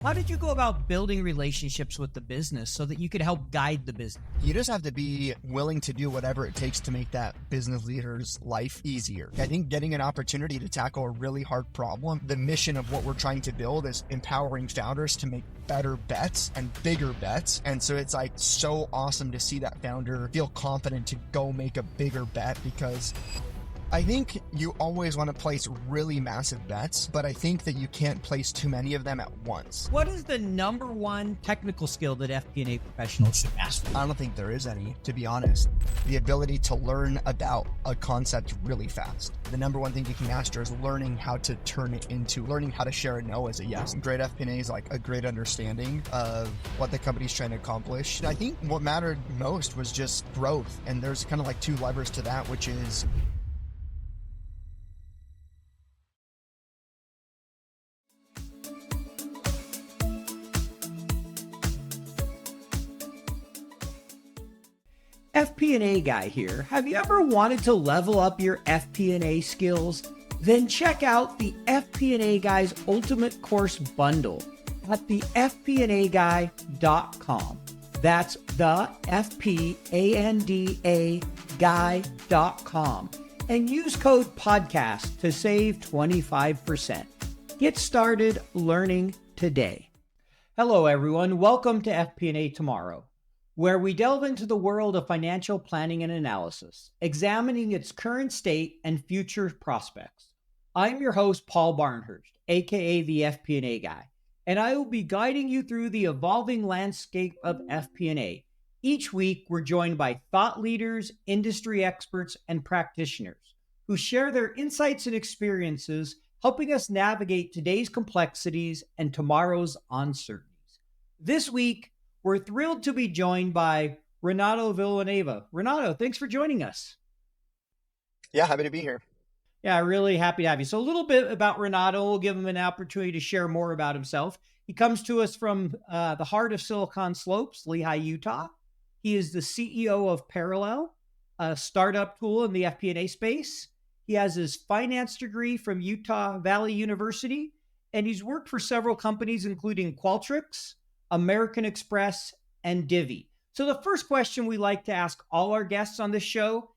How did you go about building relationships with the business so that you could help guide the business? You just have to be willing to do whatever it takes to make that business leader's life easier. I think getting an opportunity to tackle a really hard problem, the mission of what we're trying to build is empowering founders to make better bets and bigger bets. And so it's like so awesome to see that founder feel confident to go make a bigger bet, because I think you always want to place really massive bets, but I think that you can't place too many of them at once. What is the number one technical skill that FP&A professionals should master? I don't think there is any, to be honest. The ability to learn about a concept really fast. The number one thing you can master is learning how to turn it into, learning how to share a no as a yes. Great FP&A is like a great understanding of what the company's trying to accomplish. And I think what mattered most was just growth. And there's kind of like two levers to that, which is FP&A Guy here. Have you ever wanted to level up your FP&A skills? Then check out the FP&A Guy's Ultimate Course Bundle at the FP&AGuy.com. That's the FP&A Guy.com. And use code podcast to save 25%. Get started learning today. Hello, everyone. Welcome to FP&A Tomorrow, where we delve into the world of financial planning and analysis, examining its current state and future prospects. I'm your host, Paul Barnhurst, aka the FP&A Guy, and I will be guiding you through the evolving landscape of FP&A. Each week, we're joined by thought leaders, industry experts, and practitioners who share their insights and experiences, helping us navigate today's complexities and tomorrow's uncertainties. This week, we're thrilled to be joined by Renato Villanueva. Renato, thanks for joining us. Yeah, happy to be here. Yeah, really happy to have you. So a little bit about Renato. We'll give him an opportunity to share more about himself. He comes to us from the heart of Silicon Slopes, Lehi, Utah. He is the CEO of Parallel, a startup tool in the FP&A space. He has his finance degree from Utah Valley University, and he's worked for several companies, including Qualtrics, American Express, and Divvy. So the first question we like to ask all our guests on this show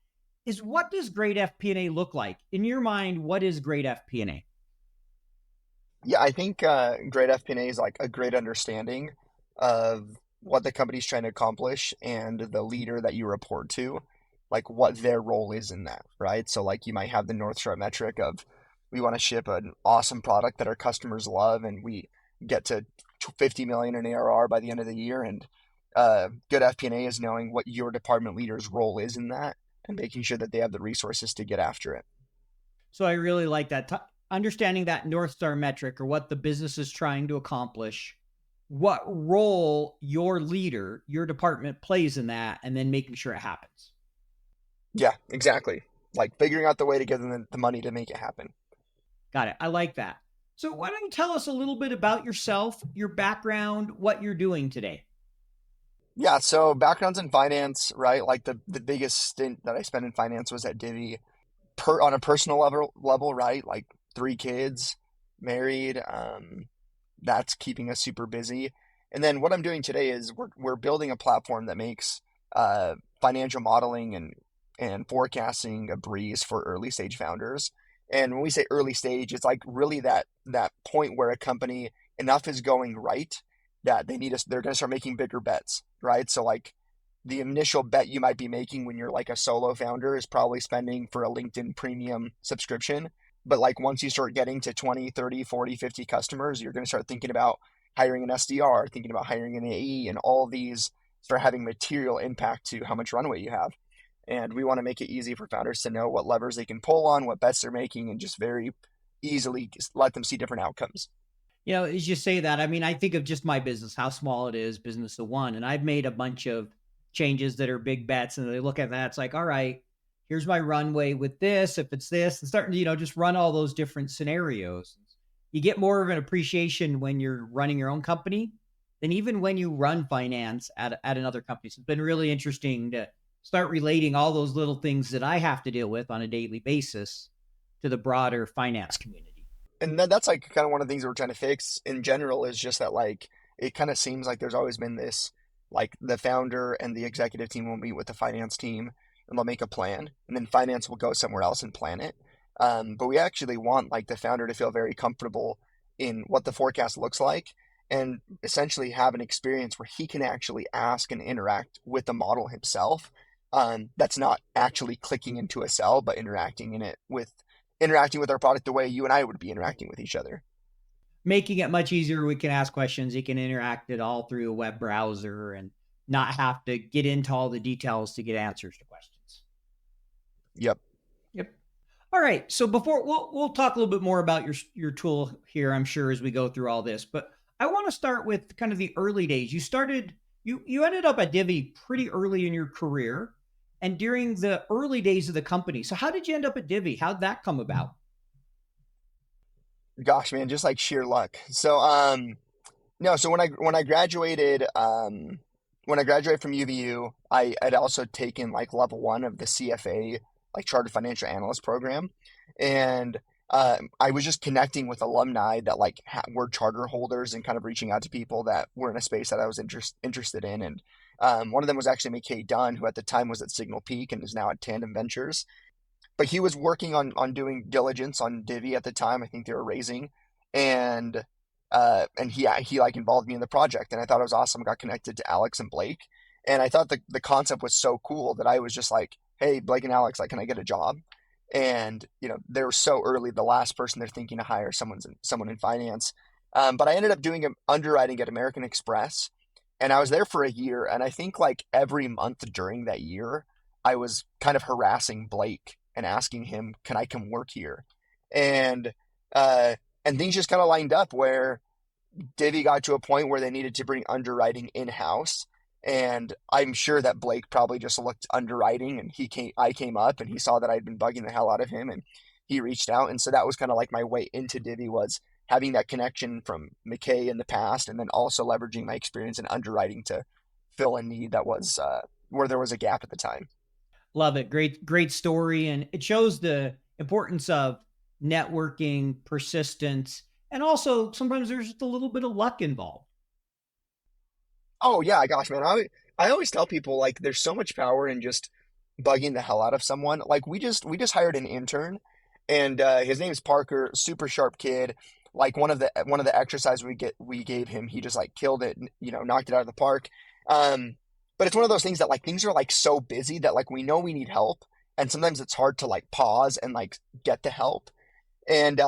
is, what does great FP&A look like? In your mind, what is great FP&A? Yeah, I think great FP&A is like a great understanding of what the company's trying to accomplish and the leader that you report to, like what their role is in that, right? So like you might have the North Star metric of, we want to ship an awesome product that our customers love, and we get to 50 million in ARR by the end of the year. And good FP&A is knowing what your department leader's role is in that and making sure that they have the resources to get after it. So I really like that. Understanding that North Star metric, or what the business is trying to accomplish, what role your leader, your department plays in that, and then making sure it happens. Yeah, exactly. Like figuring out the way to get them the money to make it happen. Got it. I like that. So why don't you tell us a little bit about yourself, your background, what you're doing today? Yeah, so background's in finance, right? Like the biggest stint that I spent in finance was at Divvy. On a personal level, right? Like 3 kids, married, that's keeping us super busy. And then what I'm doing today is we're building a platform that makes financial modeling and forecasting a breeze for early stage founders. And when we say early stage, it's like really that point where a company, enough is going right that they're going to start making bigger bets, right? So like the initial bet you might be making when you're like a solo founder is probably spending for a LinkedIn premium subscription. But like once you start getting to 20, 30, 40, 50 customers, you're going to start thinking about hiring an SDR, thinking about hiring an AE, and all these start having material impact to how much runway you have. And we want to make it easy for founders to know what levers they can pull on, what bets they're making, and just very easily let them see different outcomes. You know, as you say that, I mean, I think of just my business, how small it is, business of one. And I've made a bunch of changes that are big bets. And they look at that, it's like, all right, here's my runway with this, if it's this, and starting to, just run all those different scenarios. You get more of an appreciation when you're running your own company than even when you run finance at another company. So it's been really interesting to start relating all those little things that I have to deal with on a daily basis to the broader finance community. And that's like kind of one of the things that we're trying to fix in general is just that like it kind of seems like there's always been this like the founder and the executive team will meet with the finance team and they'll make a plan and then finance will go somewhere else and plan it. But we actually want like the founder to feel very comfortable in what the forecast looks like and essentially have an experience where he can actually ask and interact with the model himself. That's not actually clicking into a cell, but interacting with our product the way you and I would be interacting with each other. Making it much easier. We can ask questions. You can interact it all through a web browser and not have to get into all the details to get answers to questions. Yep. Yep. All right. So before we'll talk a little bit more about your tool here, I'm sure, as we go through all this. But I want to start with kind of the early days. You ended up at Divvy pretty early in your career and during the early days of the company. So how did you end up at Divvy? How'd that come about? Gosh, man, just like sheer luck. So, no, so when I graduated from UVU, I had also taken like level one of the CFA, like Chartered Financial Analyst program, and I was just connecting with alumni that like were charter holders and kind of reaching out to people that were in a space that I was interested in, and one of them was actually McKay Dunn, who at the time was at Signal Peak and is now at Tandem Ventures. But he was working on doing diligence on Divvy at the time. I think they were raising, and he like involved me in the project, and I thought it was awesome. Got connected to Alex and Blake, and I thought the concept was so cool that I was just like, hey, Blake and Alex, like, can I get a job? And they were so early, the last person they're thinking to hire someone in finance. But I ended up doing underwriting at American Express, and I was there for a year. And I think like every month during that year, I was kind of harassing Blake and asking him, "Can I come work here?" And uh, and things just kind of lined up where Divvy got to a point where they needed to bring underwriting in house. And I'm sure that Blake probably just looked underwriting, and I came up, and he saw that I'd been bugging the hell out of him, and he reached out, and so that was kind of like my way into Divvy was having that connection from McKay in the past, and then also leveraging my experience in underwriting to fill a need that was where there was a gap at the time. Love it. Great story. And it shows the importance of networking, persistence, and also sometimes there's just a little bit of luck involved. Oh yeah, gosh, man. I always tell people like there's so much power in just bugging the hell out of someone. Like we just hired an intern, and his name's Parker, super sharp kid. Like one of the exercises we gave him, he just like killed it, knocked it out of the park. Um, but it's one of those things that like things are like so busy that like we know we need help, and sometimes it's hard to like pause and like get the help. And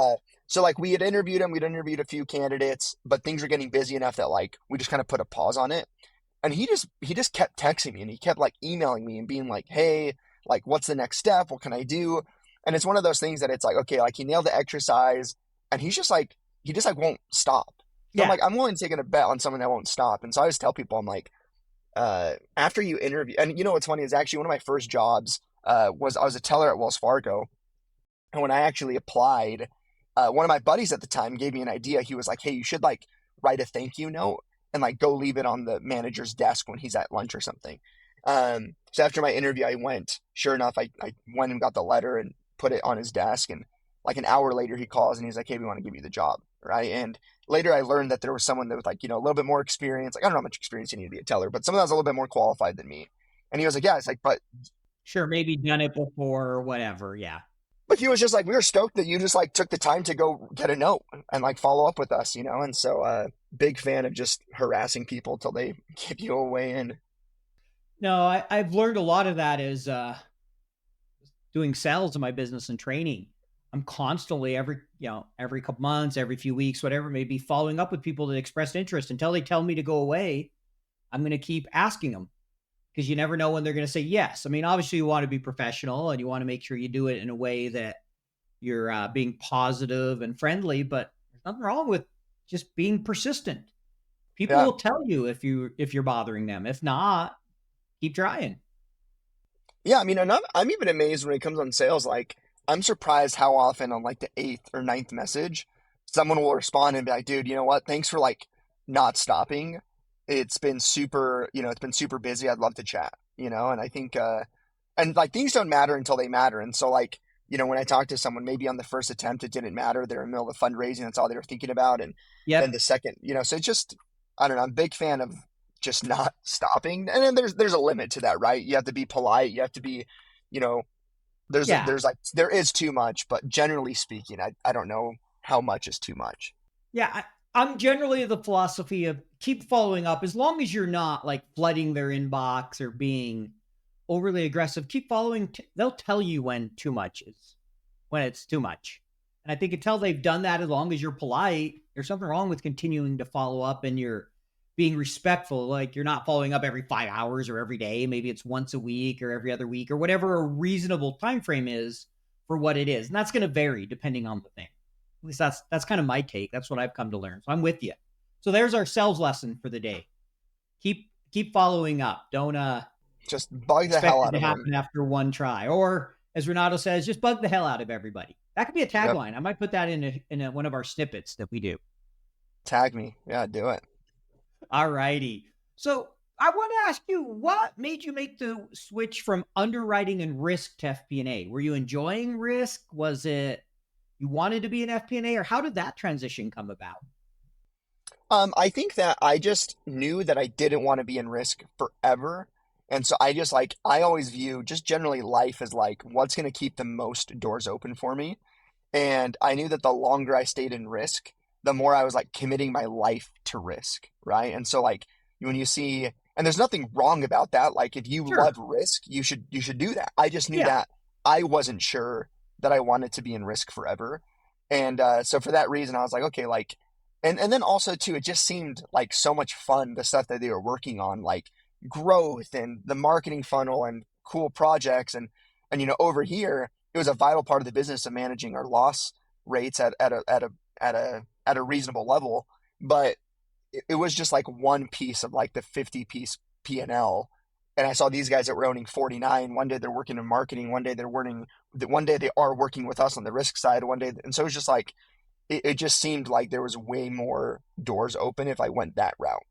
so like we'd interviewed a few candidates, but things were getting busy enough that like we just kind of put a pause on it. And he just kept texting me and he kept like emailing me and being like, "Hey, like what's the next step? What can I do?" And it's one of those things that it's like, okay, like he nailed the exercise and he just like won't stop. So I'm Yeah. like, I'm willing to take a bet on someone that won't stop. And so I always tell people, I'm like, after you interview, and what's funny is actually one of my first jobs was I was a teller at Wells Fargo. And when I actually applied, one of my buddies at the time gave me an idea. He was like, "Hey, you should like write a thank you note and like go leave it on the manager's desk when he's at lunch or something." So after my interview, I went. Sure enough, I went and got the letter and put it on his desk. And like an hour later, he calls and he's like, "Hey, we want to give you the job." Right. And later I learned that there was someone that was like, a little bit more experience. Like, I don't know how much experience you need to be a teller, but someone that was a little bit more qualified than me. And he was like, "Yeah." It's like, Sure. Maybe done it before or whatever. Yeah. but he was just like, "We were stoked that you just like took the time to go get a note and like follow up with us." And so, big fan of just harassing people till they give you a way in. No, I've learned a lot of that is doing sales in my business and training. I'm constantly every couple months, every few weeks, whatever it may be, following up with people that expressed interest until they tell me to go away. I'm going to keep asking them because you never know when they're going to say yes. I mean, obviously you want to be professional and you want to make sure you do it in a way that you're being positive and friendly, but there's nothing wrong with just being persistent. People Yeah. will tell you if you're bothering them. If not, keep trying. Yeah. I mean, and I'm even amazed when it comes on sales. Like, I'm surprised how often on like the eighth or ninth message, someone will respond and be like, "Dude, you know what? Thanks for like not stopping. It's been super busy. I'd love to chat." And I think, and like things don't matter until they matter. And so like, when I talked to someone, maybe on the first attempt, it didn't matter. They're in the middle of fundraising. That's all they were thinking about. And then Yep. the second, so it's just, I don't know. I'm a big fan of just not stopping. And then there's a limit to that, right? You have to be polite. You have to be, you know, Yeah. there is too much, but generally speaking, I don't know how much is too much. Yeah. I'm generally of the philosophy of keep following up as long as you're not like flooding their inbox or being overly aggressive. Keep following. They'll tell you when it's too much. And I think until they've done that, as long as you're polite, there's something wrong with continuing to follow up and you're being respectful. Like you're not following up every 5 hours or every day. Maybe it's once a week or every other week or whatever a reasonable time frame is for what it is. And that's going to vary depending on the thing. At least that's kind of my take. That's what I've come to learn. So I'm with you. So there's our sales lesson for the day. Keep following up. Don't Just bug the hell expect it out to of them. happen after one try. Or as Renato says, just bug the hell out of everybody. That could be a Yep. tagline. I might put that in one of our snippets that we do. Tag me. Yeah, do it. All righty. So I want to ask you, what made you make the switch from underwriting and risk to FP&A? Were you enjoying risk? Was it you wanted to be an FP&A, or how did that transition come about? I think that I just knew that I didn't want to be in risk forever. And so I just I always view just generally life as like what's going to keep the most doors open for me. And I knew that the longer I stayed in risk, the more I was like committing my life to risk, right? And so when you see, and there's nothing wrong about that. Like if you love Sure. risk, you should do that. I just knew Yeah. that I wasn't sure that I wanted to be in risk forever. And so for that reason, I was like, okay, and then also too, it just seemed like so much fun, the stuff that they were working on, like growth and the marketing funnel and cool projects. And over here, it was a vital part of the business of managing our loss rates at a reasonable level. But it was just like one piece of like the 50-piece P&L. And I saw these guys that were owning 49. One day they're working in marketing. One day they are working with us on the risk side. One day. And so it was just like, it just seemed like there was way more doors open if I went that route.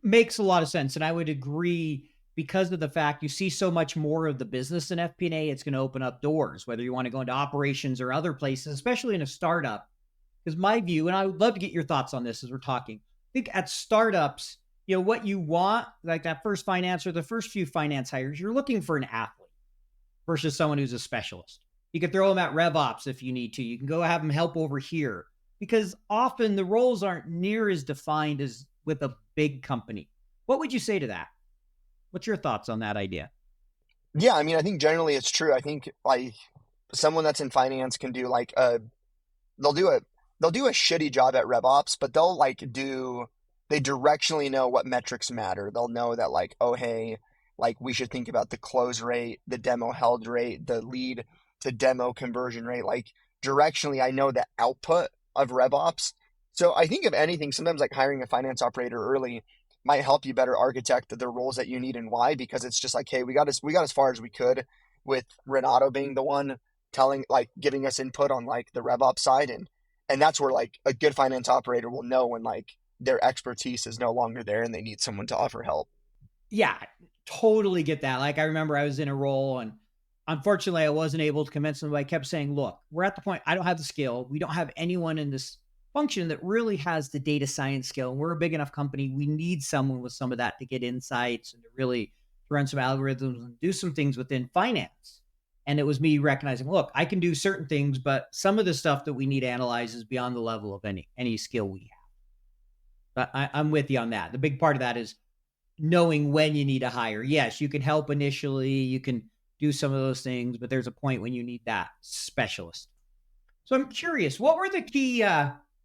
Makes a lot of sense. And I would agree because of the fact you see so much more of the business in FP&A, it's going to open up doors, whether you want to go into operations or other places, especially in a startup. Because my view, and I would love to get your thoughts on this as we're talking. I think at startups, what you want, like that first finance or the first few finance hires, you're looking for an athlete versus someone who's a specialist. You can throw them at RevOps if you need to. You can go have them help over here because often the roles aren't near as defined as with a big company. What would you say to that? What's your thoughts on that idea? Yeah, I mean, I think generally it's true. I think like someone that's in finance can do they'll do a they'll do a shitty job at RevOps, but they directionally know what metrics matter. They'll know that oh hey, we should think about the close rate, the demo held rate, the lead to demo conversion rate. Like directionally, I know the output of RevOps. So I think if anything, sometimes like hiring a finance operator early might help you better architect the roles that you need and why, because it's just like, hey, we got as far as we could with Renato being the one giving us input on the RevOps side, and that's where a good finance operator will know when their expertise is no longer there and they need someone to offer help. Yeah, totally get that. Like I remember I was in a role and unfortunately I wasn't able to convince them. But I kept saying, look, we're at the point, I don't have the skill. We don't have anyone in this function that really has the data science skill. And we're a big enough company. We need someone with some of that to get insights and to really run some algorithms and do some things within finance. And it was me recognizing, look, I can do certain things, but some of the stuff that we need to analyze is beyond the level of any skill we have. But I'm with you on that. The big part of that is knowing when you need to hire. Yes, you can help initially, you can do some of those things, but there's a point when you need that specialist. So I'm curious, what were the key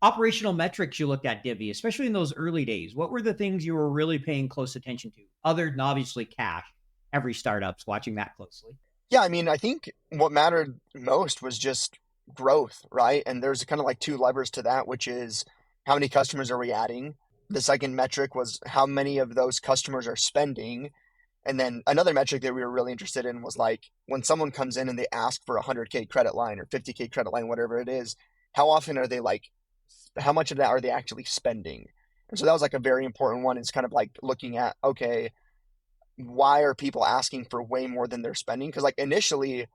operational metrics you looked at, Divvy, especially in those early days? What were the things you were really paying close attention to, other than obviously cash? Every startup's watching that closely. Yeah, I mean, I think what mattered most was just growth, right? And there's kind of two levers to that, which is how many customers are we adding? The second metric was how many of those customers are spending. And then another metric that we were really interested in was when someone comes in and they ask for a 100K credit line or 50K credit line, whatever it is, how often are they how much of that are they actually spending? And so that was a very important one. It's kind of looking at, okay, why are people asking for way more than they're spending? Because initially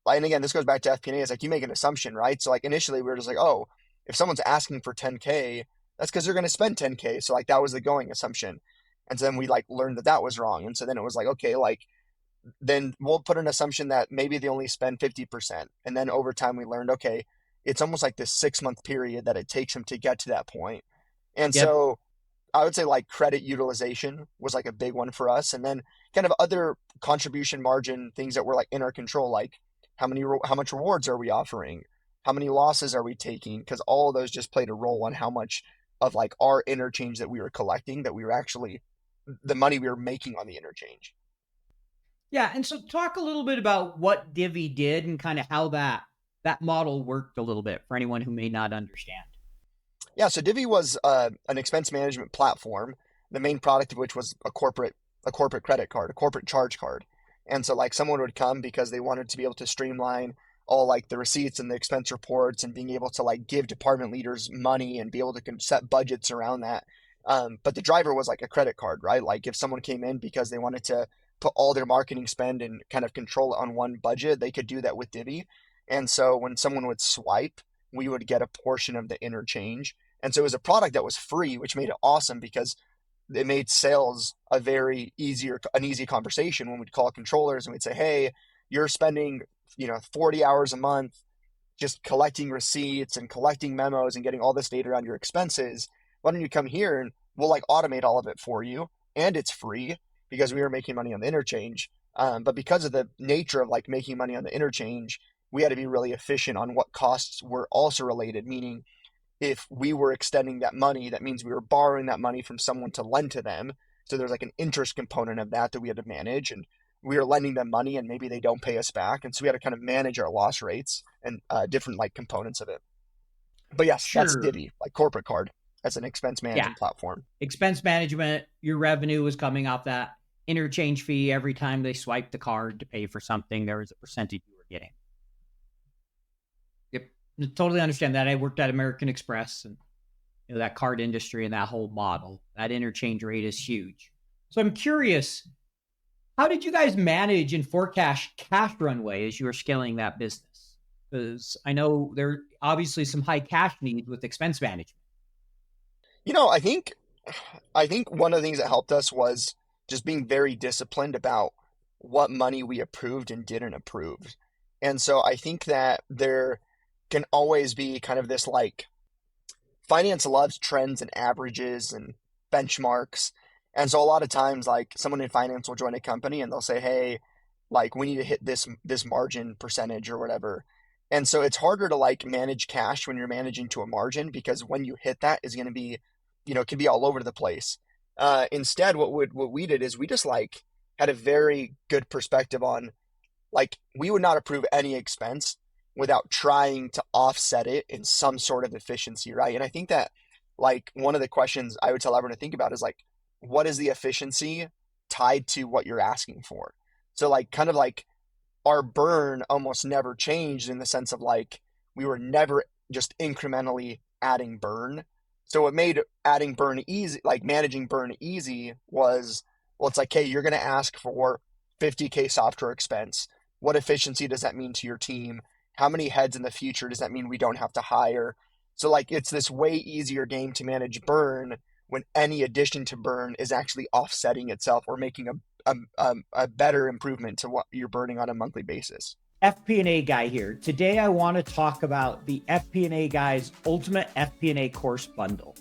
and again, this goes back to FP&A, is like you make an assumption, right? So like initially we were just like, oh, if someone's asking for 10K, that's because they're going to spend 10K. So like that was the going assumption. And so then we like learned that that was wrong. And so then it was like, okay, like then we'll put an assumption that maybe they only spend 50%. And then over time we learned, okay, it's almost like this 6-month period that it takes them to get to that point. And Yep. so I would say like credit utilization was like a big one for us. And then kind of other contribution margin things that were like in our control, like how much rewards are we offering? How many losses are we taking? Because all of those just played a role on how much of like our interchange that we were collecting, that we were actually the money we were making on the interchange. Yeah. And so talk a little bit about what Divvy did and kind of how that model worked a little bit for anyone who may not understand. Yeah, so Divvy was an expense management platform, the main product of which was a corporate credit card, a corporate charge card. And so like someone would come because they wanted to be able to streamline all like the receipts and the expense reports and being able to like give department leaders money and be able to set budgets around that. But the driver was like a credit card, right? Like if someone came in because they wanted to put all their marketing spend and kind of control it on one budget, they could do that with Divvy. And so when someone would swipe, we would get a portion of the interchange. And so it was a product that was free, which made it awesome because it made sales an easy conversation when we'd call controllers and we'd say, hey, you're spending, 40 hours a month just collecting receipts and collecting memos and getting all this data around your expenses. Why don't you come here and we'll like automate all of it for you? And it's free because we were making money on the interchange. But because of the nature of like making money on the interchange, we had to be really efficient on what costs were also related, meaning if we were extending that money, that means we were borrowing that money from someone to lend to them. So there's like an interest component of that we had to manage. And we were lending them money and maybe they don't pay us back. And so we had to kind of manage our loss rates and different like components of it. But yes, that's Sure. Divvy, like corporate card as an expense Yeah. management platform. Expense management, your revenue was coming off that interchange fee every time they swiped the card to pay for something. There was a percentage you were getting. Yep. Totally understand that. I worked at American Express and that card industry and that whole model. That interchange rate is huge. So I'm curious, how did you guys manage and forecast cash runway as you were scaling that business? Because I know there are obviously some high cash needs with expense management. I think one of the things that helped us was just being very disciplined about what money we approved and didn't approve. And so I think that there can always be kind of this like finance loves trends and averages and benchmarks. And so a lot of times like someone in finance will join a company and they'll say, hey, like we need to hit this margin percentage or whatever. And so it's harder to like manage cash when you're managing to a margin because when you hit that is going to be, it can be all over the place. Instead, what we did is we just like had a very good perspective on like we would not approve any expense without trying to offset it in some sort of efficiency, right? And I think that like one of the questions I would tell everyone to think about is like, what is the efficiency tied to what you're asking for? So like kind of like our burn almost never changed in the sense of like we were never just incrementally adding burn. So what made adding burn easy, like managing burn easy was, well, it's like, hey, you're going to ask for 50K software expense. What efficiency does that mean to your team? How many heads in the future does that mean we don't have to hire? So like it's this way easier game to manage burn when any addition to burn is actually offsetting itself or making a better improvement to what you're burning on a monthly basis. FP&A Guy here. Today I want to talk about the FP&A Guy's Ultimate FP&A Course Bundle.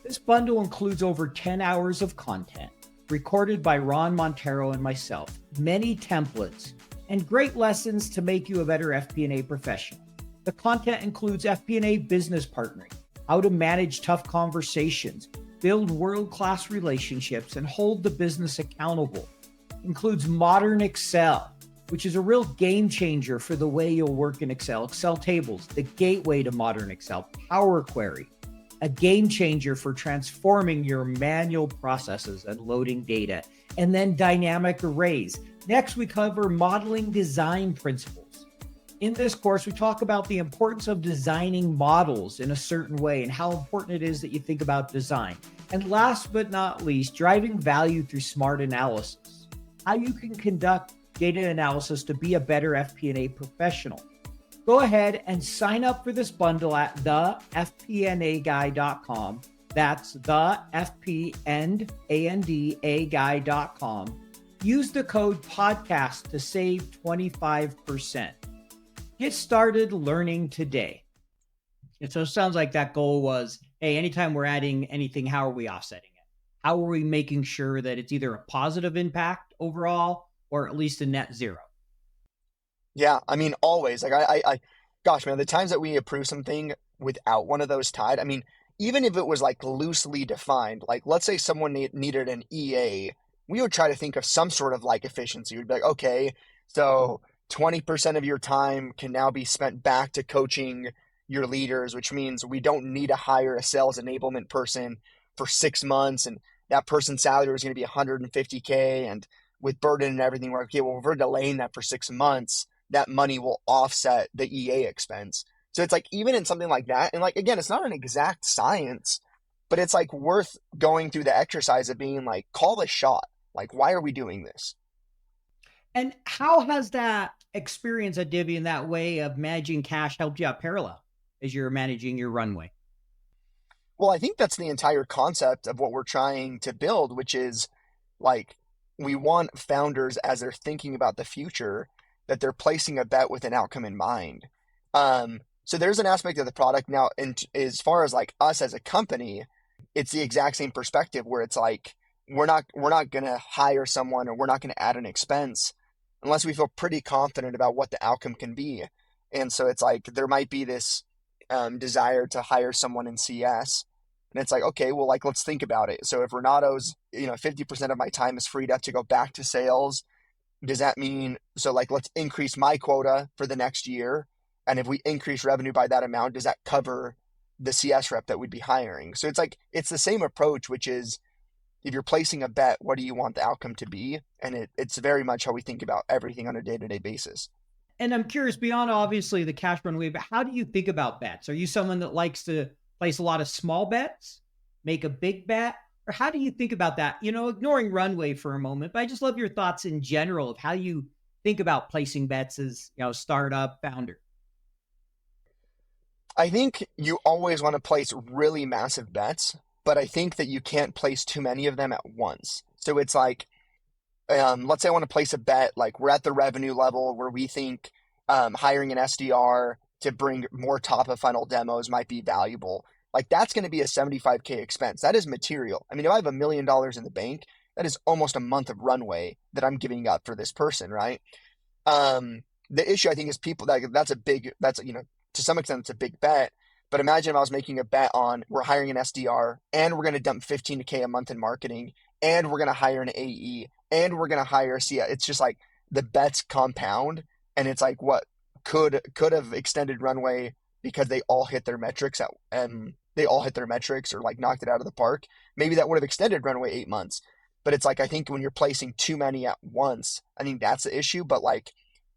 This bundle includes over 10 hours of content, recorded by Ron Montero and myself, many templates, and great lessons to make you a better FP&A professional. The content includes FP&A business partnering, how to manage tough conversations, build world-class relationships, and hold the business accountable. It includes modern Excel, which is a real game changer for the way you'll work in Excel. Excel tables, the gateway to modern Excel. Power Query, a game changer for transforming your manual processes and loading data. And then dynamic arrays. Next, we cover modeling design principles. In this course, we talk about the importance of designing models in a certain way and how important it is that you think about design. And last but not least, driving value through smart analysis. How you can conduct data analysis to be a better FP&A professional. Go ahead and sign up for this bundle at thefpnaguy.com. That's the FP&A Guy.com. Use the code podcast to save 25%. Get started learning today. And so it sounds like that goal was, hey, anytime we're adding anything, how are we offsetting it? How are we making sure that it's either a positive impact overall or at least a net zero? Yeah, I mean, always. Like gosh, man, the times that we approve something without one of those tied, I mean, even if it was like loosely defined, like let's say someone needed an EA, we would try to think of some sort of like efficiency. We'd be like, okay, so 20% of your time can now be spent back to coaching your leaders, which means we don't need to hire a sales enablement person for 6 months, and that person's salary is going to be 150K, and with burden and everything, we're like, okay, well, if we're delaying that for 6 months, that money will offset the EA expense. So it's like, even in something like that, and like, again, it's not an exact science, but it's like worth going through the exercise of being like, call the shot. Like, why are we doing this? And how has that experience at Divvy in that way of managing cash helped you out parallel as you're managing your runway? Well, I think that's the entire concept of what we're trying to build, which is like, we want founders, as they're thinking about the future, that they're placing a bet with an outcome in mind. So there's an aspect of the product now, and as far as like us as a company, it's the exact same perspective where it's like, we're not gonna hire someone, or we're not gonna add an expense unless we feel pretty confident about what the outcome can be. And so it's like, there might be this desire to hire someone in CS, and it's like, okay, well, like, let's think about it. So if Renato's, 50% of my time is freed up to go back to sales, does that mean, so like, let's increase my quota for the next year, and if we increase revenue by that amount, does that cover the CS rep that we'd be hiring? So it's like, it's the same approach, which is, if you're placing a bet, what do you want the outcome to be? And it's very much how we think about everything on a day-to-day basis. And I'm curious, beyond obviously the cash runway, but how do you think about bets? Are you someone that likes to place a lot of small bets, make a big bet? Or how do you think about that? Ignoring runway for a moment, but I just love your thoughts in general of how you think about placing bets as, startup founder. I think you always want to place really massive bets, but I think that you can't place too many of them at once. So it's like, let's say I want to place a bet, like we're at the revenue level where we think hiring an SDR to bring more top of funnel demos might be valuable. Like, that's going to be a 75K expense. That is material. I mean, if I have $1 million in the bank, that is almost a month of runway that I'm giving up for this person, right? The issue, I think, is people to some extent, it's a big bet. But imagine if I was making a bet on, we're hiring an SDR, and we're going to dump 15K a month in marketing, and we're going to hire an AE, and we're going to hire a CI. It's just like, the bets compound, and it's like, what could have extended runway because they all hit their metrics or like knocked it out of the park. Maybe that would have extended runway 8 months. But it's like, I think when you're placing too many at once, I think that's the issue. But like,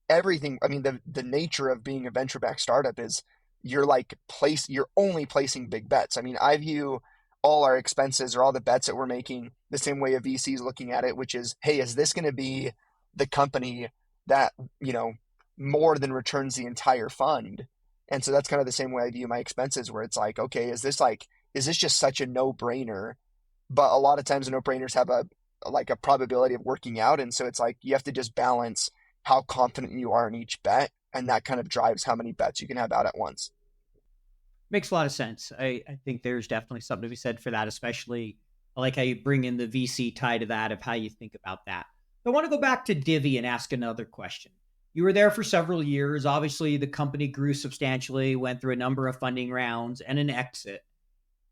everything, I mean, the nature of being a venture-backed startup is you're only placing big bets. I mean, I view all our expenses or all the bets that we're making the same way a VC is looking at it, which is, hey, is this going to be the company that, more than returns the entire fund? And so that's kind of the same way I view my expenses, where it's like, okay, is this just such a no-brainer? But a lot of times the no-brainers have a probability of working out. And so it's like, you have to just balance how confident you are in each bet. And that kind of drives how many bets you can have out at once. Makes a lot of sense. I think there's definitely something to be said for that, especially I like how you bring in the VC tie to that of how you think about that. I want to go back to Divvy and ask another question. You were there for several years. Obviously, the company grew substantially, went through a number of funding rounds and an exit.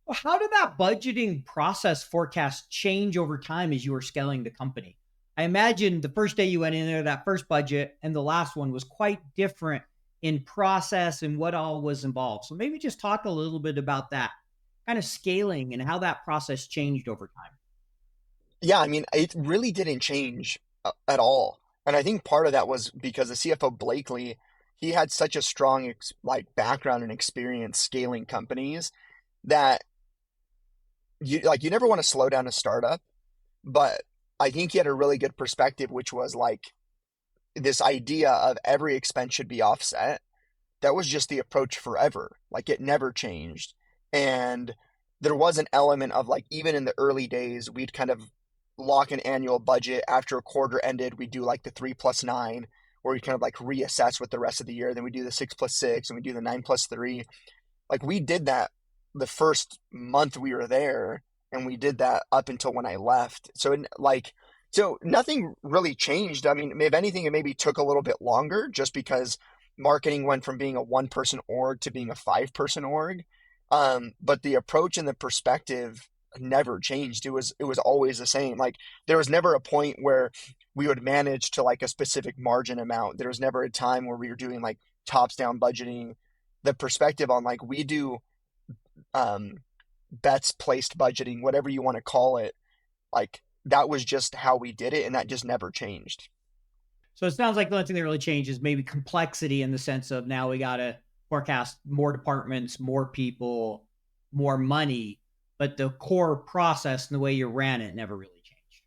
Well, how did that budgeting process forecast change over time as you were scaling the company? I imagine the first day you went in there, that first budget and the last one was quite different in process and what all was involved. So maybe just talk a little bit about that kind of scaling and how that process changed over time. Yeah, I mean, it really didn't change at all. And I think part of that was because the CFO, Blakely, he had such a strong background and experience scaling companies that you never want to slow down a startup. But I think he had a really good perspective, which was like, this idea of every expense should be offset, that was just the approach forever. Like it never changed. And there was an element of like, even in the early days, we'd kind of lock an annual budget. After a quarter ended, we'd do like the 3+9, where we kind of like reassess with the rest of the year. Then we do the 6+6 and we do the 9+3. Like we did that the first month we were there, and we did that up until when I left. So nothing really changed. I mean, if anything, it maybe took a little bit longer just because marketing went from being a 1-person org to being a 5-person org. But the approach and the perspective never changed. It was always the same. Like there was never a point where we would manage to like a specific margin amount. There was never a time where we were doing like tops down budgeting. The perspective on like we do bets placed budgeting, whatever you want to call it, like that was just how we did it, and that just never changed. So it sounds like the only thing that really changed is maybe complexity, in the sense of now we got to forecast more departments, more people, more money, but the core process and the way you ran it never really changed.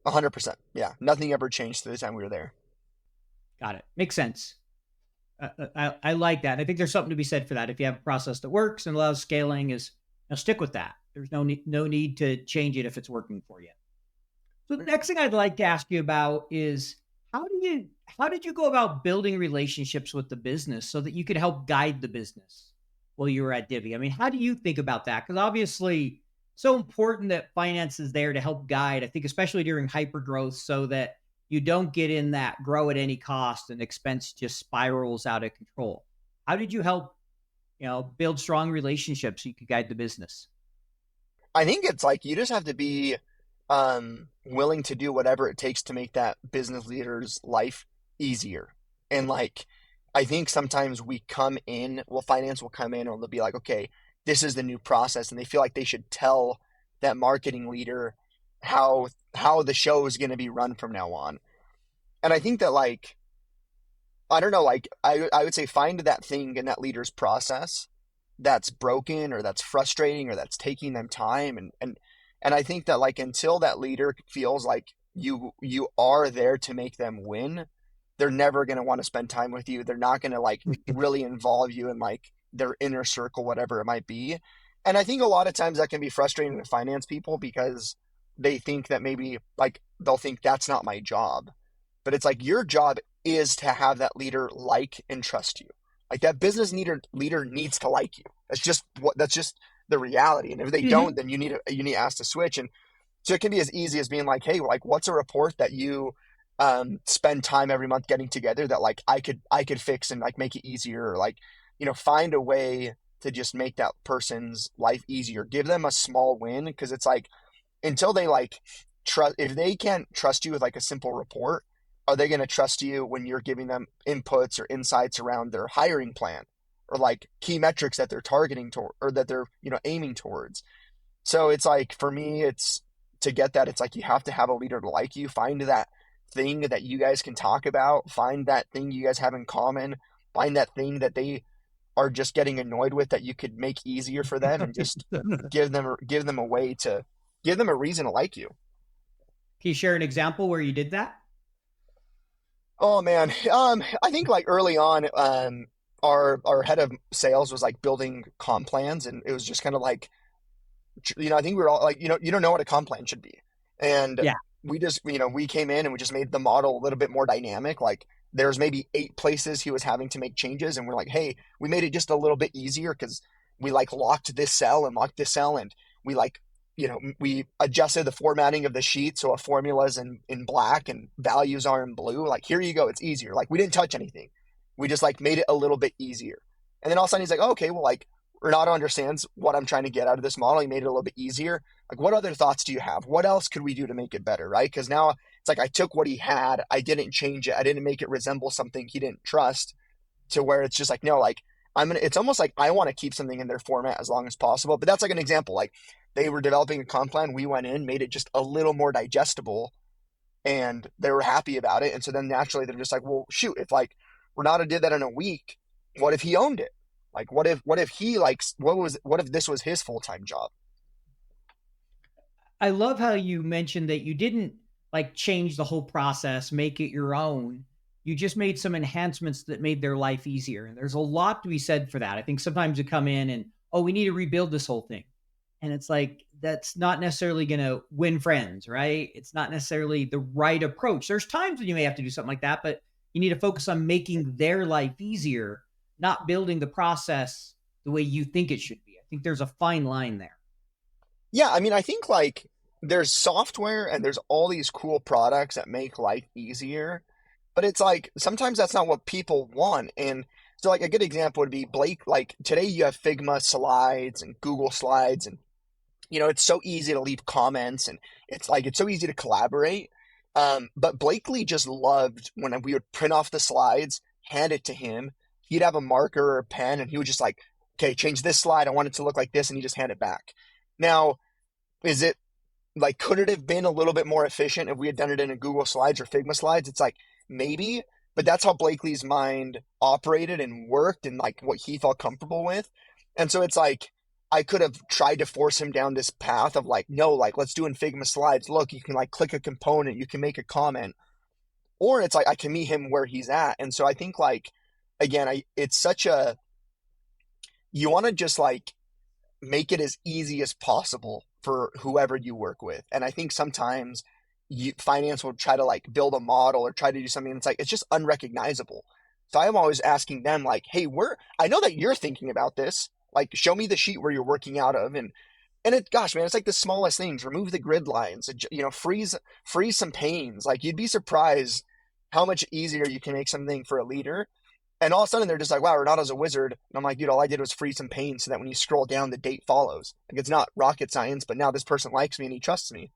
100%. Yeah. Nothing ever changed through the time we were there. Got it. Makes sense. I like that. I think there's something to be said for that. If you have a process that works and allows scaling, is now stick with that. There's no need to change it if it's working for you. So the next thing I'd like to ask you about is how did you go about building relationships with the business so that you could help guide the business while you were at Divvy? I mean, how do you think about that? Because obviously so important that finance is there to help guide, I think, especially during hypergrowth, so that you don't get in that grow at any cost and expense just spirals out of control. How did you help, build strong relationships so you could guide the business? I think it's like you just have to be willing to do whatever it takes to make that business leader's life easier. And like, I think sometimes finance will come in and they'll be like, okay, this is the new process. And they feel like they should tell that marketing leader how the show is going to be run from now on. And I think that like, I don't know, like I would say find that thing in that leader's process that's broken or that's frustrating or that's taking them time. And I think that like, until that leader feels like you are there to make them win, they're never going to want to spend time with you. They're not going to like really involve you in like their inner circle, whatever it might be. And I think a lot of times that can be frustrating to finance people because they think that maybe like they'll think that's not my job, but it's like your job is to have that leader like and trust you. Like that business leader needs to like you. That's just the reality. And if they don't, then you need to ask to switch. And so it can be as easy as being like, hey, like what's a report that you spend time every month getting together that like I could fix and like make it easier, or like, find a way to just make that person's life easier. Give them a small win, because it's like, until they like trust, if they can't trust you with like a simple report, are they going to trust you when you're giving them inputs or insights around their hiring plan or like key metrics that they're targeting toward or that they're, aiming towards? So it's like, for me, it's to get that, it's like you have to have a leader to like you. Find that thing that you guys can talk about. Find that thing you guys have in common. Find that thing that they are just getting annoyed with that you could make easier for them, and just give them a way to give them a reason to like you. Can you share an example where you did that? Oh man. I think like early on, our head of sales was like building comp plans, and it was just kind of like, I think we were all like, you don't know what a comp plan should be. And Yeah. we just, we came in and we just made the model a little bit more dynamic. Like there's maybe 8 places he was having to make changes, and we're like, hey, we made it just a little bit easier because we like locked this cell and we like, we adjusted the formatting of the sheet so a formula is in black and values are in blue. Like, here you go, it's easier. Like, we didn't touch anything. We just like made it a little bit easier. And then all of a sudden he's like, oh, okay, well, like Renato understands what I'm trying to get out of this model. He made it a little bit easier. Like, what other thoughts do you have? What else could we do to make it better, right? Because now it's like I took what he had, I didn't change it, I didn't make it resemble something he didn't trust, to where it's just like, no, like it's almost like I want to keep something in their format as long as possible. But that's like an example. Like, they were developing a comp plan. We went in, made it just a little more digestible, and they were happy about it. And so then naturally they're just like, well, shoot, if like Renato did that in a week, what if he owned it? Like, what if he likes, what if this was his full-time job? I love how you mentioned that you didn't like change the whole process, make it your own. You just made some enhancements that made their life easier. And there's a lot to be said for that. I think sometimes you come in and, oh, we need to rebuild this whole thing. And it's like, that's not necessarily going to win friends, right? It's not necessarily the right approach. There's times when you may have to do something like that, but you need to focus on making their life easier, not building the process the way you think it should be. I think there's a fine line there. Yeah, I mean, I think like there's software and there's all these cool products that make life easier, but it's like sometimes that's not what people want. And so, like, a good example would be Blake. Like, today you have Figma slides and Google Slides, and it's so easy to leave comments, and it's so easy to collaborate. But Blakely just loved when we would print off the slides, hand it to him. He'd have a marker or a pen, and he would just like, okay, change this slide. I want it to look like this, and he just hand it back. Now, is it like, could it have been a little bit more efficient if we had done it in a Google Slides or Figma Slides? It's like, maybe, but that's how Blakely's mind operated and worked and like what he felt comfortable with. And so it's like, I could have tried to force him down this path of like, no, like, let's do in Figma Slides. Look, you can like click a component, you can make a comment. Or it's like, I can meet him where he's at. And so I think like, again, it's such a, you want to just like make it as easy as possible for whoever you work with. And I think sometimes finance will try to like build a model or try to do something that's like, it's just unrecognizable. So I'm always asking them like, hey, I know that you're thinking about this. Like, show me the sheet where you're working out of. And gosh, man, it's like the smallest things. Remove the grid lines, freeze some panes. Like, you'd be surprised how much easier you can make something for a leader. And all of a sudden they're just like, wow, Renato's a wizard. And I'm like, dude, all I did was freeze some panes so that when you scroll down, the date follows. Like, it's not rocket science, but now this person likes me and he trusts me.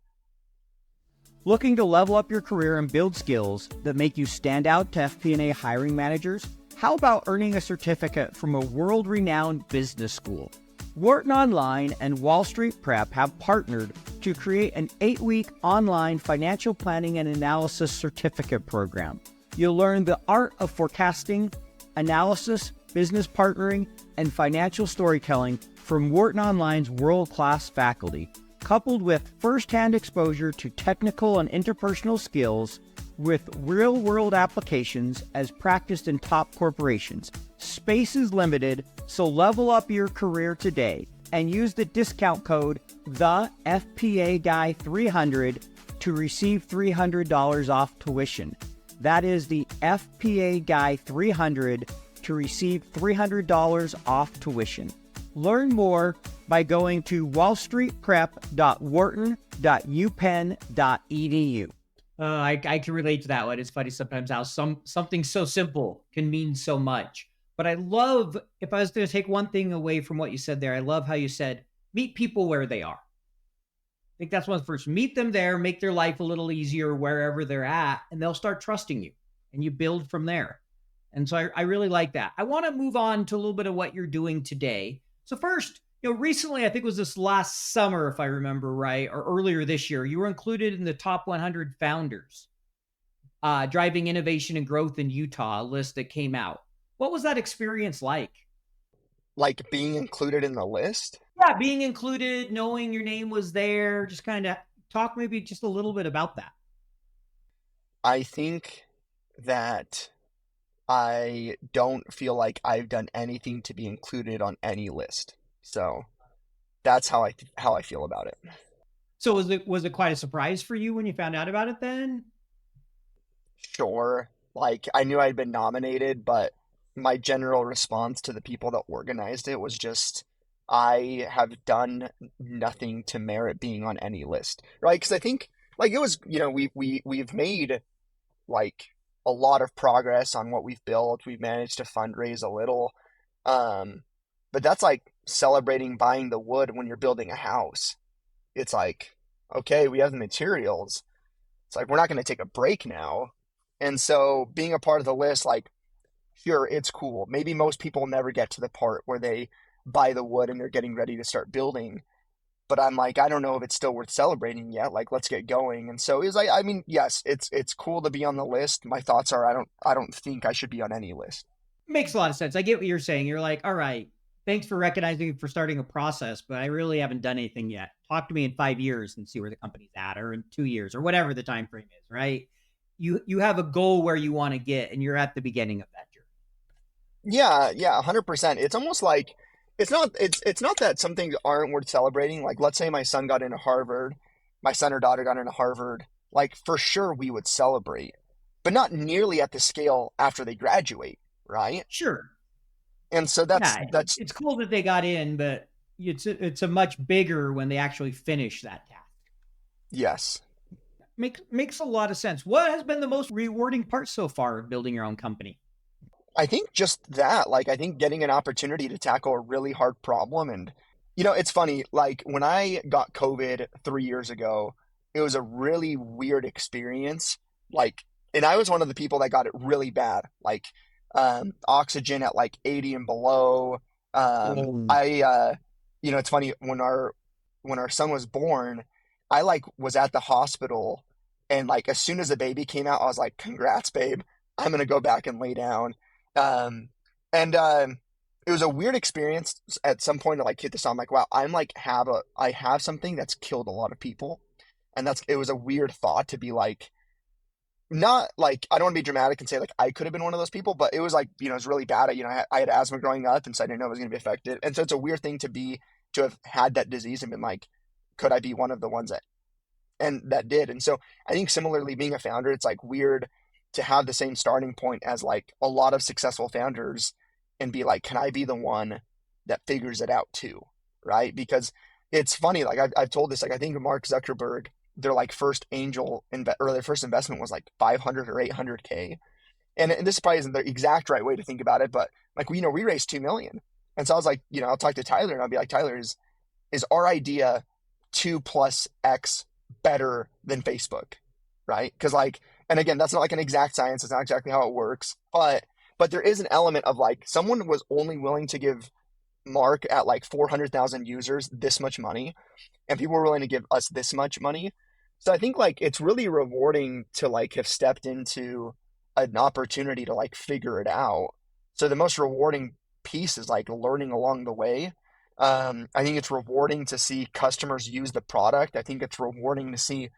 Looking to level up your career and build skills that make you stand out to FP&A hiring managers? How about earning a certificate from a world-renowned business school? Wharton Online and Wall Street Prep have partnered to create an 8-week online financial planning and analysis certificate program. You'll learn the art of forecasting, analysis, business partnering, and financial storytelling from Wharton Online's world-class faculty, coupled with first-hand exposure to technical and interpersonal skills with real-world applications as practiced in top corporations. Space is limited, so level up your career today and use the discount code the FP&A Guy 300 to receive $300 off tuition. That is the FP&A Guy 300 to receive $300 off tuition. Learn more by going to wallstreetprep.wharton.upenn.edu. I can relate to that one. It's funny sometimes how something so simple can mean so much. But I love, if I was going to take one thing away from what you said there, I love how you said, meet people where they are. I think that's one of the first. Meet them there, make their life a little easier wherever they're at, and they'll start trusting you, and you build from there. And so I really like that. I want to move on to a little bit of what you're doing today. So first, recently, I think it was this last summer, if I remember right, or earlier this year, you were included in the top 100 founders, driving innovation and growth in Utah, a list that came out. What was that experience like? Like, being included in the list? Yeah, being included, knowing your name was there, just kind of talk maybe just a little bit about that. I think that I don't feel like I've done anything to be included on any list. So that's how I feel about it. So was it quite a surprise for you when you found out about it then? Sure. Like, I knew I'd been nominated, but my general response to the people that organized it was just, I have done nothing to merit being on any list, right? Because I think like it was, we've made like a lot of progress on what we've built. We've managed to fundraise a little, but that's like celebrating buying the wood when you're building a house. It's like, okay, we have the materials. It's like, we're not going to take a break now. And so being a part of the list, like, sure, it's cool. Maybe most people never get to the part where they buy the wood and they're getting ready to start building. But I'm like, I don't know if it's still worth celebrating yet. Like, let's get going. And so it's like, I mean, yes, it's cool to be on the list. My thoughts are, I don't think I should be on any list. Makes a lot of sense. I get what you're saying. You're like, all right, Thanks for recognizing me for starting a process, but I really haven't done anything yet. Talk to me in 5 years and see where the company's at, or in 2 years, or whatever the time frame is, right? You have a goal where you want to get, and you're at the beginning of that journey. Yeah, yeah, 100%. It's almost like it's not that some things aren't worth celebrating. Like let's say my son got into Harvard, my son or daughter got into Harvard, like for sure we would celebrate, but not nearly at the scale after they graduate, right? Sure. And so that's Yeah, that's it's cool that they got in, but it's a much bigger when they actually finish that task. yes. Makes a lot of sense. What has been the most rewarding part so far of building your own company? I think just that, like, I think getting an opportunity to tackle a really hard problem. And, it's funny, like, when I got COVID 3 years ago, it was a really weird experience. Like, and I was one of the people that got it really bad, like, oxygen at like 80 and below. Oh, It's funny when our son was born, I like was at the hospital, and like as soon as the baby came out, I was like, "Congrats, babe! I'm gonna go back and lay down." Um, and It was a weird experience at some point to like hit this on like, wow, I have something that's killed a lot of people. And it was a weird thought to be like, not like, I don't want to be dramatic and say like I could have been one of those people, but it was like, it was really bad. I had asthma growing up, and so I didn't know I was going to be affected. And so it's a weird thing to have had that disease and been like, could I be one of the ones that did. And so I think similarly, being a founder, it's like weird to have the same starting point as like a lot of successful founders and be like, can I be the one that figures it out too? Right. Because it's funny, like I've told this, like I think Mark Zuckerberg, their like first or their first investment was like 500 or 800K. And this probably isn't the exact right way to think about it, but like, we raised 2 million. And so I was like, I'll talk to Tyler and I'll be like, Tyler, is our idea 2 plus X better than Facebook, right? Because like, and again, that's not like an exact science. It's not exactly how it works, but there is an element of like someone was only willing to give Mark at like 400,000 users this much money, and people were willing to give us this much money. So I think like it's really rewarding to like have stepped into an opportunity to like figure it out. So the most rewarding piece is like learning along the way. I think it's rewarding to see customers use the product. I think it's rewarding to see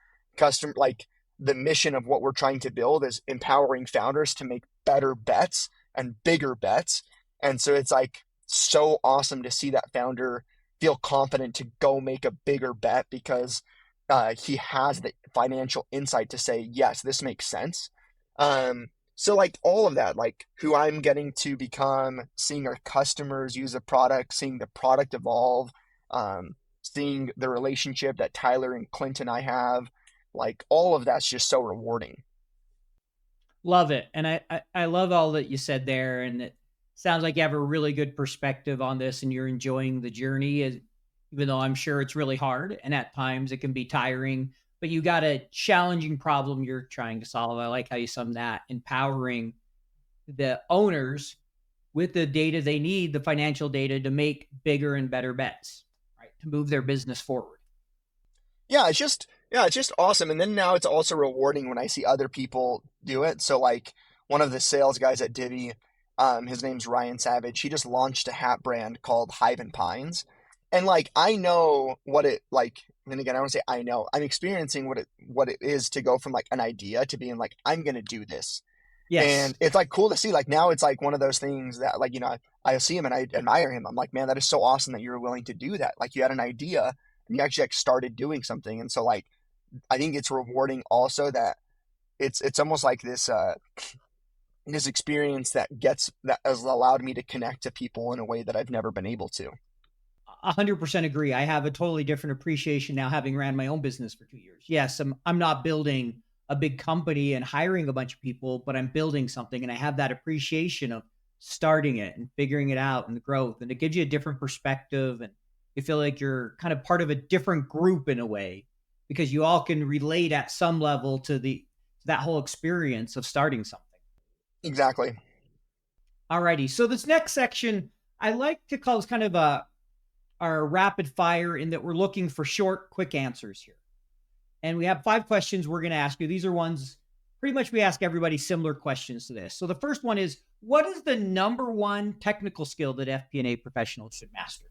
like the mission of what we're trying to build is empowering founders to make better bets and bigger bets. And so it's like so awesome to see that founder feel confident to go make a bigger bet because he has the financial insight to say, yes, this makes sense. So like all of that, like who I'm getting to become, seeing our customers use the product, seeing the product evolve, seeing the relationship that Tyler and Clint and I have, like all of that's just so rewarding. love it. And I love all that you said there. And it sounds like you have a really good perspective on this and you're enjoying the journey, even though I'm sure it's really hard and at times it can be tiring, but you got a challenging problem you're trying to solve. I like how you sum that, empowering the owners with the data they need, the financial data to make bigger and better bets, right? To move their business forward. It's just awesome. And then now it's also rewarding when I see other people do it. So like one of the sales guys at Divvy, his name's Ryan Savage. He just launched a hat brand called Hive and Pines. And like I know what it like, and again, I don't say I know, I'm experiencing what it is to go from like an idea to being like, I'm gonna do this. Yes. And it's like cool to see. Like now it's like one of those things that like, I see him and I admire him. I'm like, man, that is so awesome that you're willing to do that. Like you had an idea and you actually like started doing something. And so like I think it's rewarding also that it's almost like this experience that has allowed me to connect to people in a way that I've never been able to. 100% agree. I have a totally different appreciation now having ran my own business for 2 years. Yes, I'm not building a big company and hiring a bunch of people, but I'm building something and I have that appreciation of starting it and figuring it out and the growth. And it gives you a different perspective and you feel like you're kind of part of a different group in a way because you all can relate at some level to that whole experience of starting something. Exactly. Alrighty. So this next section I like to call is kind of our rapid fire in that we're looking for short, quick answers here. And we have 5 questions we're going to ask you. These are ones pretty much we ask everybody similar questions to this. So the first one is, what is the number one technical skill that FP&A professionals should master?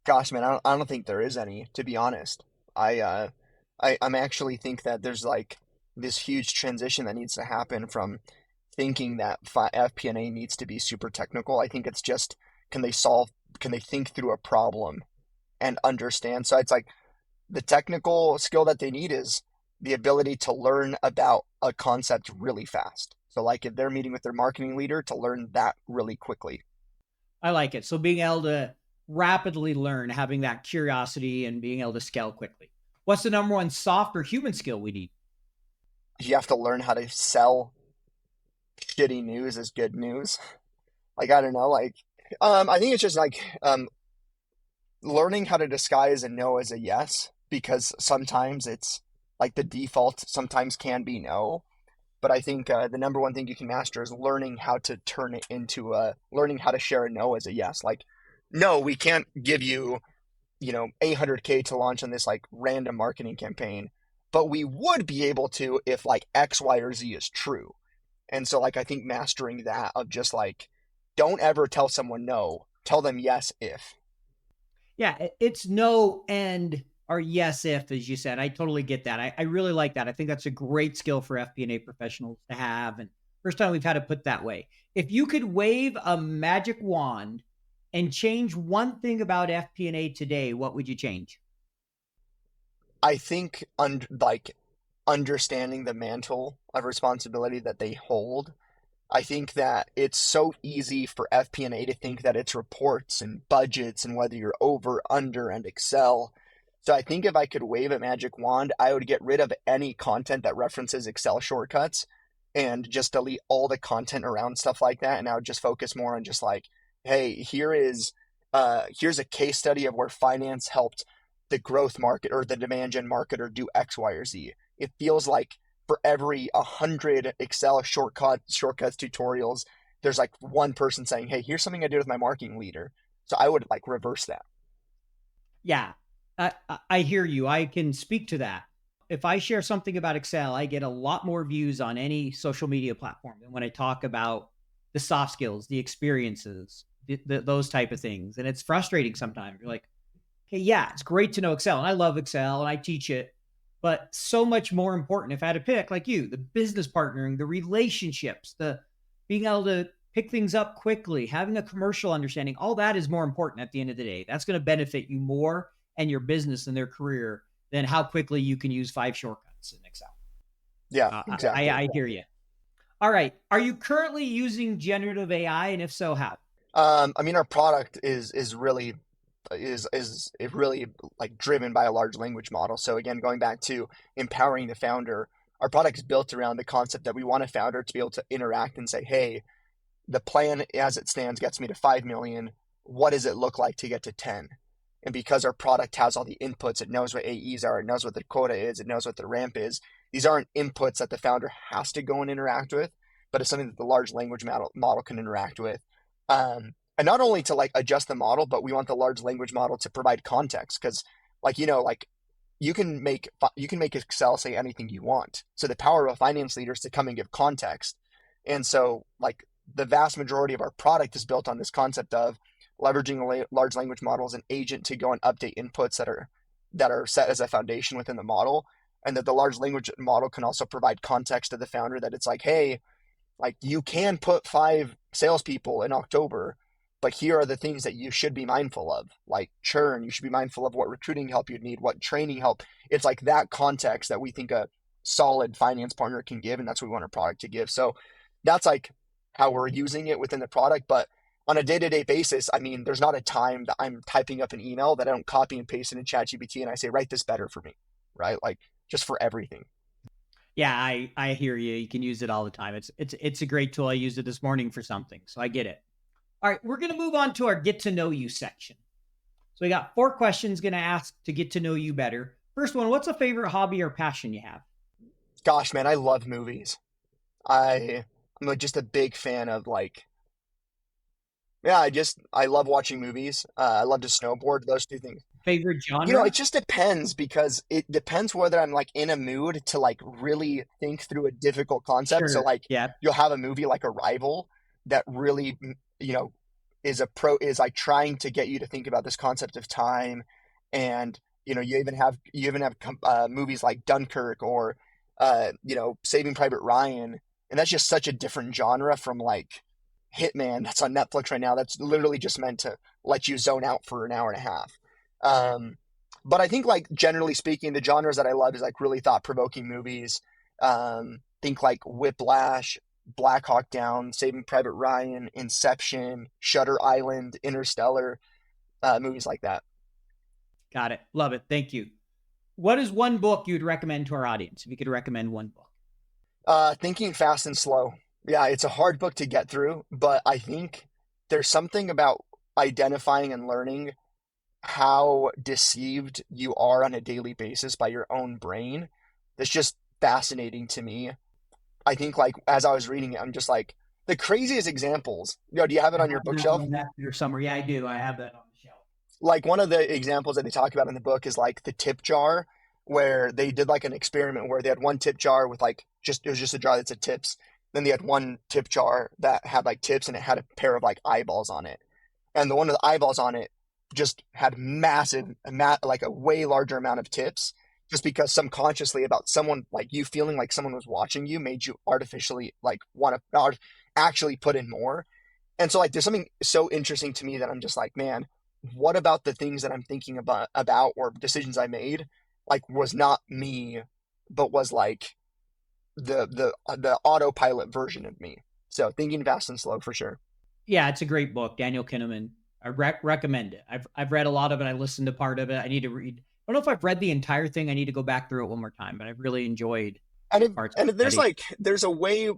Gosh, man, I don't think there is any, to be honest. I'm actually think that there's like this huge transition that needs to happen from thinking that FP&A needs to be super technical. I think it's just, can they solve, can they think through a problem and understand? So it's like the technical skill that they need is the ability to learn about a concept really fast. So like if they're meeting with their marketing leader, to learn that really quickly. I like it. So being able to rapidly learn, having that curiosity and being able to scale quickly. What's the number one soft or human skill we need? You have to learn how to sell shitty news as good news. Like, I don't know, like, I think it's just like learning how to disguise a no as a yes, because sometimes it's like the default sometimes can be no. But I think the number one thing you can master is learning how to turn it into learning how to share a no as a yes. Like, no, we can't give you, 800K to launch on this like random marketing campaign, but we would be able to if like X, Y, or Z is true. And so like I think mastering that of just like, don't ever tell someone no, tell them yes if. Yeah, it's no and or yes if, as you said. I totally get that. I really like that. I think that's a great skill for FP&A professionals to have. And first time we've had it put that way. If you could wave a magic wand and change one thing about FP&A today, what would you change? I think like understanding the mantle of responsibility that they hold. I think that it's so easy for FP&A to think that it's reports and budgets and whether you're over, under, and Excel. So I think if I could wave a magic wand, I would get rid of any content that references Excel shortcuts and just delete all the content around stuff like that. And I would just focus more on just like, hey, here's a case study of where finance helped the growth market or the demand gen marketer do X, Y, or Z. It feels like for every 100 Excel shortcuts tutorials, there's like one person saying, hey, here's something I did with my marketing leader. So I would like reverse that. Yeah, I hear you. I can speak to that. If I share something about Excel, I get a lot more views on any social media platform than when I talk about the soft skills, the experiences, those type of things. And it's frustrating sometimes. You're like, okay, yeah, it's great to know Excel. And I love Excel and I teach it. But so much more important, if I had to pick, like you, the business partnering, the relationships, the being able to pick things up quickly, having a commercial understanding, all that is more important at the end of the day. That's going to benefit you more and your business and their career than how quickly you can use five shortcuts in Excel. Yeah, I exactly. hear you. All right. Are you currently using generative AI? And if so, how? I mean, our product is really is it really like driven by a large language model. So again, going back to empowering the founder, our product is built around the concept that we want a founder to be able to interact and say, hey, the plan as it stands gets me to 5 million. What does it look like to get to 10? And because our product has all the inputs, it knows what AEs are, it knows what the quota is, it knows what the ramp is. These aren't inputs that the founder has to go and interact with, but it's something that the large language model can interact with. And not only to like adjust the model, but we want the large language model to provide context because, like like you can make Excel say anything you want. So the power of a finance leader is to come and give context. And so like the vast majority of our product is built on this concept of leveraging large language models and agent to go and update inputs that are set as a foundation within the model, and that the large language model can also provide context to the founder that it's like, hey, like you can put 5 salespeople in October, but here are the things that you should be mindful of, like churn. You should be mindful of what recruiting help you need, what training help. It's like that context that we think a solid finance partner can give, and that's what we want our product to give. So that's like how we're using it within the product. But on a day-to-day basis, I mean, there's not a time that I'm typing up an email that I don't copy and paste it in ChatGPT and I say, write this better for me, right? Like just for everything. Yeah, I hear you. You can use it all the time. It's a great tool. I used it this morning for something, so I get it. All right, we're going to move on to our get to know you section. So we got 4 questions going to ask to get to know you better. First one, what's a favorite hobby or passion you have? Gosh, man, I love movies. I'm like just a big fan of like, yeah, I love watching movies. I love to snowboard, those two things. Favorite It genre? just depends because it depends whether I'm like in a mood to like really think through a difficult concept. So Sure. like Yeah. you'll have a movie like Arrival that really, is like trying to get you to think about this concept of time, and you even have movies like Dunkirk or Saving Private Ryan, and that's just such a different genre from like Hitman that's on Netflix right now. That's literally just meant to let you zone out for an hour and a half. Um, but I think like generally speaking, the genres that I love is like really thought provoking movies. Think like Whiplash, Black Hawk Down, Saving Private Ryan, Inception, Shutter Island, Interstellar, movies like that. Got it. Love it. Thank you. What is one book you'd recommend to our audience if you could recommend one book? Thinking Fast and Slow. Yeah, it's a hard book to get through, but I think there's something about identifying and learning how deceived you are on a daily basis by your own brain that's just fascinating to me. I think like as I was reading it, I'm just like the craziest examples. Do you have it I on your have that bookshelf? on that your summer. Yeah, I do. I have that on the shelf. Like one of the examples that they talk about in the book is like the tip jar, where they did like an experiment where they had one tip jar with like just it was just a jar that said tips. Then they had one tip jar that had like tips and it had a pair of like eyeballs on it. And the one with the eyeballs on it just had like a way larger amount of tips, just because subconsciously about someone like you feeling like someone was watching you made you artificially like want to actually put in more. And so like there's something so interesting to me that I'm just like, man, what about the things that I'm thinking about or decisions I made like was not me, but was like the autopilot version of me. So Thinking Fast and Slow for sure. Yeah, it's a great book, Daniel Kinneman. I recommend it. I've read a lot of it. I listened to part of it. I need to read. I don't know if I've read the entire thing. I need to go back through it one more time, but I've really enjoyed And if, parts of and the if there's study. like there's a way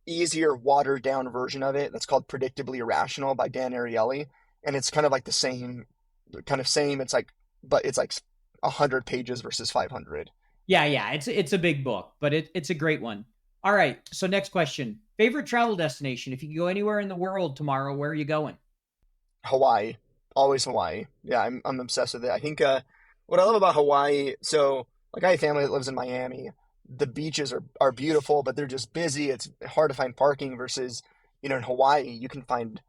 easier watered down version of it that's called Predictably Irrational by Dan Ariely, and it's kind of like the same. It's like but it's like 100 pages versus 500. Yeah, yeah, it's a big book, but it's a great one. All right, so next question: favorite travel destination? If you could go anywhere in the world tomorrow, where are you going? Hawaii, always Hawaii. Yeah, I'm obsessed with it. I think what I love about Hawaii, so like I have family that lives in Miami. The beaches are beautiful, but they're just busy. It's hard to find parking versus, in Hawaii, you can find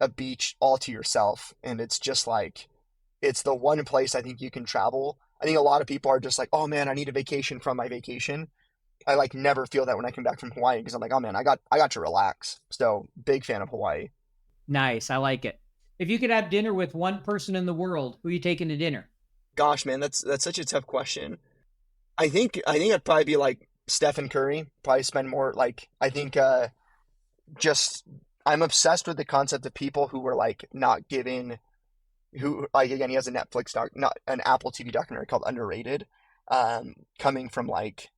a beach all to yourself, and it's just like it's the one place I think you can travel. I think a lot of people are just like, "Oh man, I need a vacation from my vacation." I like never feel that when I come back from Hawaii because I'm like, "Oh man, I got to relax." So, big fan of Hawaii. Nice, I like it. If you could have dinner with one person in the world, who are you taking to dinner? Gosh, man, that's such a tough question. I think I'd probably be like Stephen Curry. Probably spend more like I think just I'm obsessed with the concept of people who were like not giving who like again he has a Netflix doc not an Apple TV documentary called Underrated, coming from like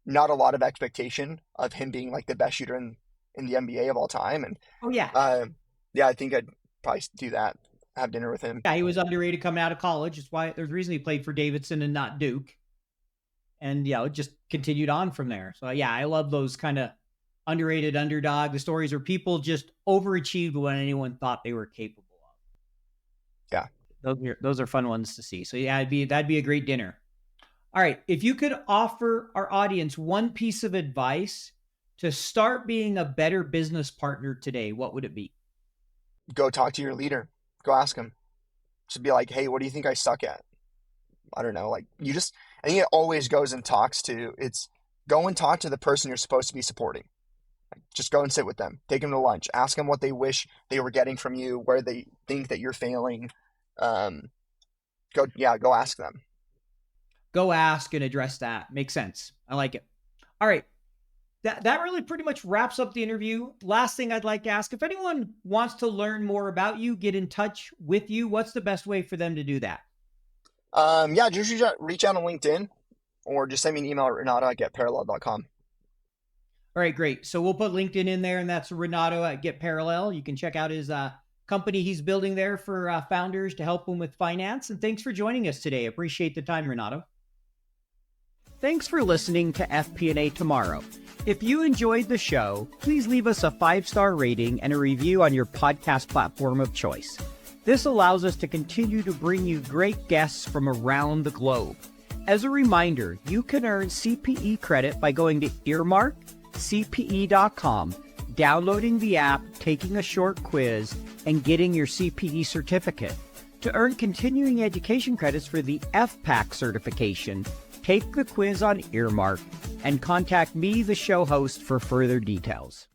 not a lot of expectation of him being like the best shooter in the NBA of all time, and Oh yeah, uh, yeah, I think I'd probably do that, have dinner with him. yeah, he was underrated coming out of college. That's why there's a reason he played for Davidson and not Duke, and it just continued on from there. So yeah, I love those kind of underrated underdog, the stories where people just overachieved when anyone thought they were capable of. Yeah. Those are fun ones to see. So yeah, that'd be a great dinner. All right, if you could offer our audience one piece of advice to start being a better business partner today, what would it be? Go talk to your leader. Go ask him. Just be like, hey, what do you think I suck at? I don't know. Like I think it always goes and talks to. It's go and talk to the person you're supposed to be supporting. Just go and sit with them. Take them to lunch. Ask them what they wish they were getting from you, where they think that you're failing. Um, go ask them. Go ask and address that. Makes sense. I like it. All right. That really pretty much wraps up the interview. Last thing I'd like to ask, if anyone wants to learn more about you, get in touch with you, what's the best way for them to do that? Yeah, just reach out on LinkedIn or just send me an email at renato@getparallel.com. All right, great. So we'll put LinkedIn in there, and that's Renato at Get Parallel. You can check out his company he's building there for founders to help them with finance. And thanks for joining us today. Appreciate the time, Renato. Thanks for listening to FP&A Tomorrow. If you enjoyed the show, please leave us a 5-star rating and a review on your podcast platform of choice. This allows us to continue to bring you great guests from around the globe. As a reminder, you can earn CPE credit by going to earmarkcpe.com, downloading the app, taking a short quiz, and getting your CPE certificate. To earn continuing education credits for the FPAC certification, take the quiz on Earmark and contact me, the show host, for further details.